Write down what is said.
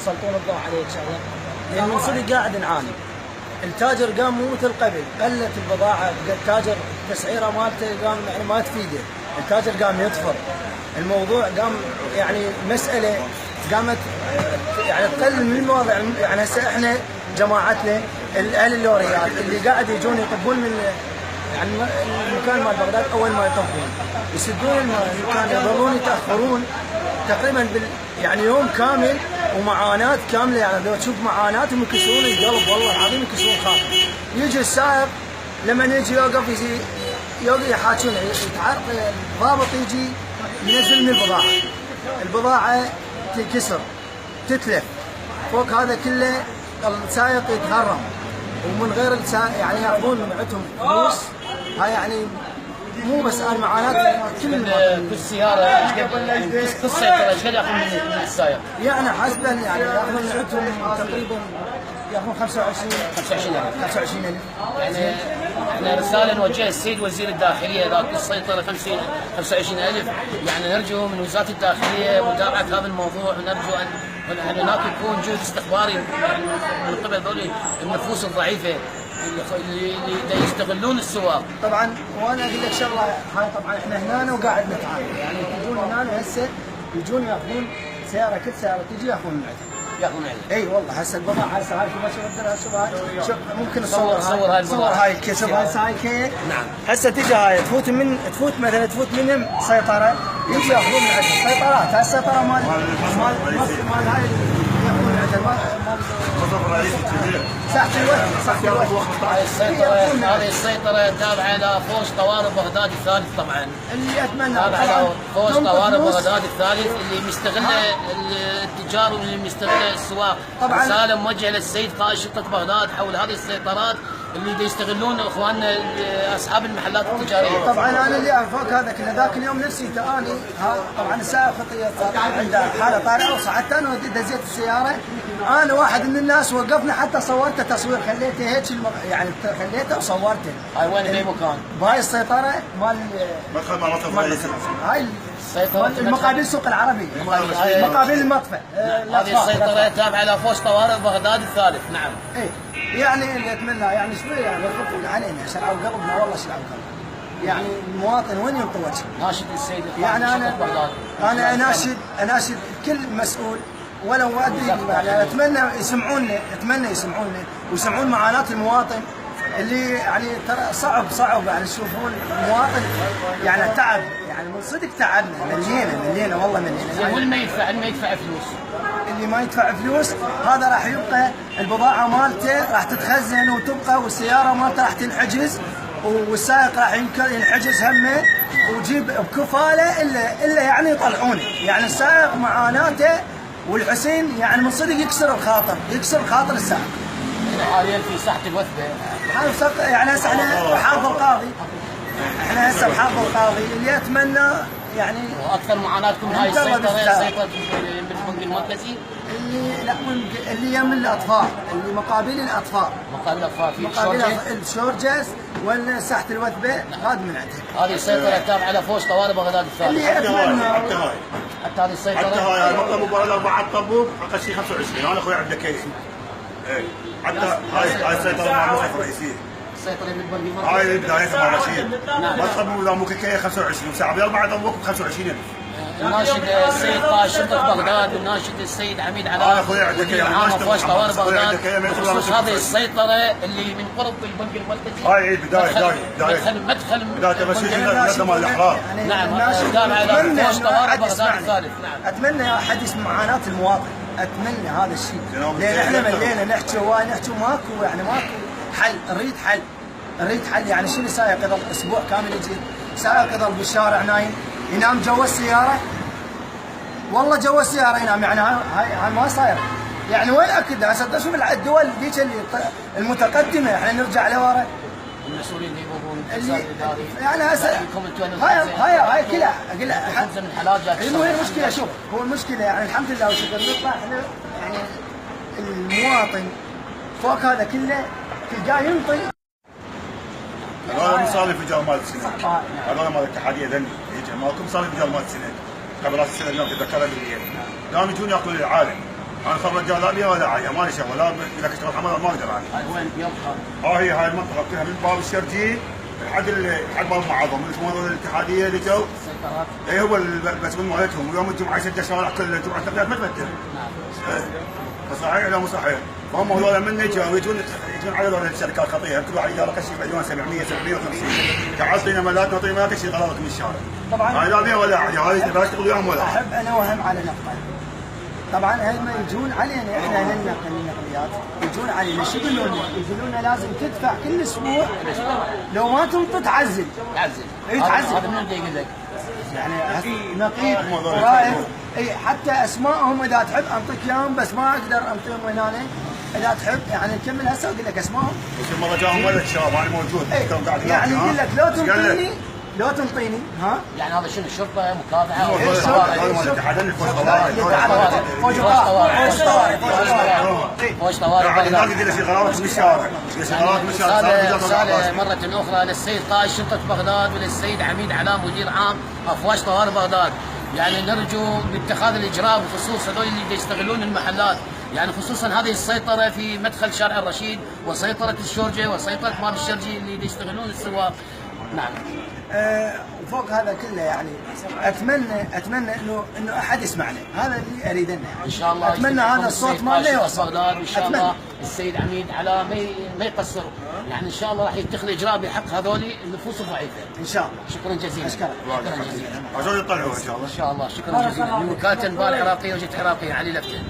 تسلطون الضوء عليه ان شاء الله. لان من صدق قاعد نعاني. التاجر قام مو مثل قبل، قلت البضاعه، التاجر تسعيره مالته قام يعني ما تفيده، التاجر قام يطفر، الموضوع قام يعني مساله قامت يعني تقل من الوضع. يعني هسه احنا جماعتنا اهل اللوريات اللي قاعد يجون يطبون من يعني المكان مال بغداد، اول ما يطبون يسدون المكان يظلون يتاخرون تقريبا يعني يوم كامل ومعاناه كامله. يعني لو تشوف معاناتهم يكسرون القلب والله العظيم، يكسرون خاطر. يجي السائق لما يجي يوقف يحاكون الضابط يجي ينزل من البضاعه تنكسر تتلف، فوق هذا كله السائق يتغرم، ومن غير السائق يعني ياخذون من عندهم فلوس. هاي يعني مو بس انا معاناه كل سياره كل سياره ايش قد ياخذون من السائق؟ يعني حسبا يعني ياخذون من عندهم تقريبا ياخذون 25,000 يعني احنا رساله نوجهها للسيد وزير الداخليه ذات السيطره 25,000. يعني نرجو من وزاره الداخليه متابعه هذا الموضوع، ونرجو ان هناك يكون جهد استخباري من قبل ذول النفوس الضعيفه اللي يستغلون السواق. طبعا وانا اقول لك شغله، هاي طبعا احنا هنا وقاعد نتعامل، يعني يجون هنا هسه يجون ياخذون سياره، كل سياره تجي ياخذون من عندها. اي والله هسه البضاعه هسه هاي شوف هاي شوف ممكن تصور هاي البضاعه، هاي الكيس، هاي كيك. نعم هسه تجي هاي تفوت مثلا تفوت منهم سيطره، يجي ياخذون من عندها سيطرات. هاي السيطره مال هاي ياخذون من عندها ساعة الوقت. هذه السيطرة تابعة لفوج طوارئ بغداد الثالث طبعا. اللي اتمنى تابعة لفوج طوارئ بغداد الثالث اللي مستغله التجار واللي مستغله السواق. طبعا رسالة موجهة للسيد قائد شرطة بغداد حول هذه السيطرات اللي يستغلون اخواننا اصحاب المحلات التجاريه. طبعا انا اللي اعرفك هذا كله، ذاك اليوم نفسي اني طبعا السائق خطيه عنده حاله طارئه، وصعدت انا دزيت السياره، انا واحد من الناس وقفنا حتى صورته تصوير، خليته هيك يعني خليته وصورته. هاي وين باي مكان؟ بهاي السيطره مال مدخل مرات الرئيس. هاي المقابل سوق العربي، مقابل المطفى. هذه السيطره تابعه لفوج طوارئ بغداد الثالث. نعم. اي يعني اللي اتمنى يعني شوي يعني يخفوا علينا، شرعوا قلبنا والله شرعوا قلبنا. يعني المواطن وين ينطي وجهه؟ ناشد السيد يعني انا اناشد كل مسؤول ولو ادري، يعني اتمنى يسمعونا ويسمعون معاناه المواطن اللي يعني ترى صعب يعني تشوفون المواطن يعني تعب، يعني من صدق تعبنا، ملينا والله ملينا. يعني واللي ما يدفع فلوس، اللي ما يدفع فلوس هذا راح يبقى البضاعه مالته راح تتخزن وتبقى، والسياره مالته راح تنحجز، والسائق راح ينحجز همه، وجيب بكفاله الا يعني يطلعونه. يعني السائق معاناته والحسين يعني من صدق يكسر خاطر السائق. حاليا في ساحه الوثبه، يعني هسه احنا بحافظ القاضي، اللي اتمنى يعني. واكثر معاناتكم هاي سيطره بالبنك المركزي اللي يم الاطفال، اللي مقابل الاطفال في الشورجس ولا ساحه الوثبه، هذا من عندها. هذه السيطره تابعه لفوج طوارئ بغداد الثالث. اللي اتمنى حتى هذه السيطره حتى هاي مطلب مباراه الاربعه طبوب اقل شيء 25. انا اخوي عنده كيس. اي حتى هاي السيطره مع المصرف الرئيسيه. السيطره بالبنك المركزي هاي بدايتها مع رشيد. ما تطبوا اذا مو كيكه 25 ساعه بالاربعه طبوك ب 25,000. الناشد السيد قائد شرطة بغداد والناشد السيد عميد علاء والعام فوج طوارئ بغداد بخصوص هذه السيطرة اللي من قرب البنك المركزي. هاي بداية مدخل مسجد مال الاحرار. نعم تابع الى فوج طوارئ بغداد الثالث. نعم اتمنى احد يسمع معاناة المواطن، اتمنى هذا الشيء، لان احنا ملينا نحكي ماكو حل. نريد حل. يعني شنو سائق يظل اسبوع كامل يجي سائق يظل بالشارع نايم، ينام جوا السيارة، والله جوا السيارة ينام. يعني هاي ما صاير. يعني وين اكد هسه شوف الدول ذيك اللي المتقدمة، احنا نرجع لورا. المسؤولين اللي يقومون يعني هسه هاي كلها اقول لك هي المشكلة. شوف هو المشكلة يعني الحمد لله وشكر نطلع احنا يعني المواطن فوق هذا كله تلقاه ينطي. هذا صار لي فجأة مال السنة، هذا مال الاتحادية ذني يجي مالكم صار لي فجأة مال السنة قبل راس السنة اليوم تذكرها بالليل، قاموا يجون ياكلون العالم انا خبر جلابيه ولا عايه ما لي شغل لا اذا كنت اشتغل حمام ما اقدر انا. وين يبقى؟ هي هاي المنطقه فيها من باب الشرجي لحد باب المعظم من اسمه الاتحاديه اللي جو. السيطرات. اي هو المسؤول مالتهم ويوم الجمعه يسد الشوارع كل الجمعه الثلاث ما تفتح. نعم. فصحيح ولا مو صحيح؟ فهم هذول من يجون على هذول الشركات خطيره كل واحد يدار كشف مليون 700 750 تعطينا ملاك نعطينا ملاك الشيء غلط من الشارع. طبعا هاي لا ولا عادي هاي بلاش تقول وياهم ولا. احب انا اوهم على نقطه. طبعا هم يجون علينا احنا ننقل النقليات يجون علينا شو يقولون لنا؟ يقولون لنا لازم تدفع كل اسبوع لو ما تنطي تعزل. تعزل. اي تعزل. هذا من يقول لك؟ يعني نقيب رائد اي حتى اسمائهم اذا تحب انطيك اياهم بس ما اقدر انطيهم هنا اذا تحب يعني نكمل هسه واقول لك اسمائهم. بس المره جاهم ولد شباب انا موجود يعني يقول لك لو تنطيني ها يعني هذا شنو الشرطه مكافحه هو الاتحاد اللي فوق فوش طوارئ رسالة مرة أخرى للسيد قائد شرطة بغداد وللسيد عميد علام مدير عام أفواج طوارئ بغداد. يعني نرجو باتخاذ الإجراء بخصوص هذول اللي يستغلون المحلات، يعني خصوصا هذه السيطرة في مدخل شارع الرشيد وسيطرة الشورجة وسيطرة باب الشرجي اللي يستغلون السواق. نعم. وفوق هذا كله يعني اتمنى انه احد يسمعنا، هذا اللي اريد انه ان شاء الله اتمنى هذا الصوت مالنا يوصل بغداد وان شاء الله السيد عميد على ما يقصر، يعني ان شاء الله راح يتخذ اجراء بحق هذول النفوس الضعيفه ان شاء الله. شكرا جزيلا. اشكرك. شكرا جزيلا. ان شاء الله. شكرا جزيلا. من وكاله الانباء العراقيه وجهه عراقيه علي لفتة.